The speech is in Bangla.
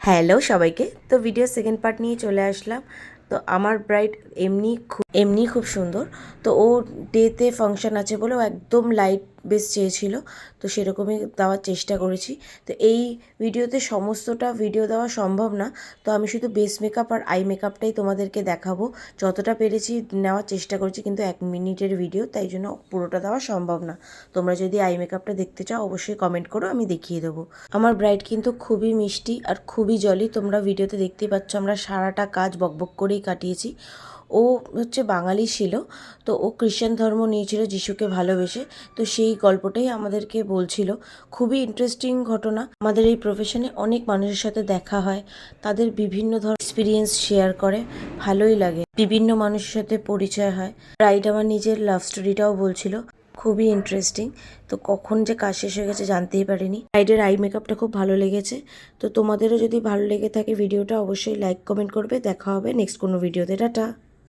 হ্যালো সবাইকে। তো ভিডিও সেকেন্ড পার্ট নিয়ে চলে আসলাম। তো আমার ব্রাইড এমনি খুব সুন্দর। তো ও ডেতে ফাংশন আছে বলে ও একদম লাইট বেস চেয়েছিল, তো সেরকমই দেওয়ার চেষ্টা করেছি। তো এই ভিডিওতে সমস্তটা ভিডিও দেওয়া সম্ভব না, তো আমি শুধু বেস মেকআপ আর আই মেকআপটাই তোমাদেরকে দেখাবো। যতটা পেরেছি নেওয়ার চেষ্টা করেছি, কিন্তু 1 মিনিটের ভিডিও, তাই জন্য পুরোটা দেওয়া সম্ভব না। তোমরা যদি আই মেকআপটা দেখতে চাও অবশ্যই কমেন্ট করো, আমি দেখিয়ে দেবো। আমার ব্রাইড কিন্তু খুবই মিষ্টি আর খুবই জলি। তোমরা ভিডিওতে দেখতেই পাচ্ছ আমরা সারাটা কাজ বকবক করেই কাটিয়েছি। ও হচ্ছে বাঙালি ছিল, তো ও খ্রিশ্চান ধর্ম নিয়েছিল যিশুকে ভালোবেসে। তো সেই গল্পটাই আমাদেরকে বলছিল। খুবই ইন্টারেস্টিং ঘটনা। আমাদের এই প্রফেশনে অনেক মানুষের সাথে দেখা হয়, তাদের বিভিন্ন ধরনের এক্সপিরিয়েন্স শেয়ার করে, ভালোই লাগে। বিভিন্ন মানুষের সাথে পরিচয় হয়। ব্রাইড আমার নিজের লাভ স্টোরিটাও বলছিল, খুবই ইন্টারেস্টিং। তো কখন যে কাজ শেষ হয়ে গেছে জানতেই পারিনি। ব্রাইডের আই মেকআপটা খুব ভালো লেগেছে। তো তোমাদেরও যদি ভালো লেগে থাকে ভিডিওটা, অবশ্যই লাইক কমেন্ট করবে। দেখা হবে নেক্সট কোনো ভিডিওতে। টাটা।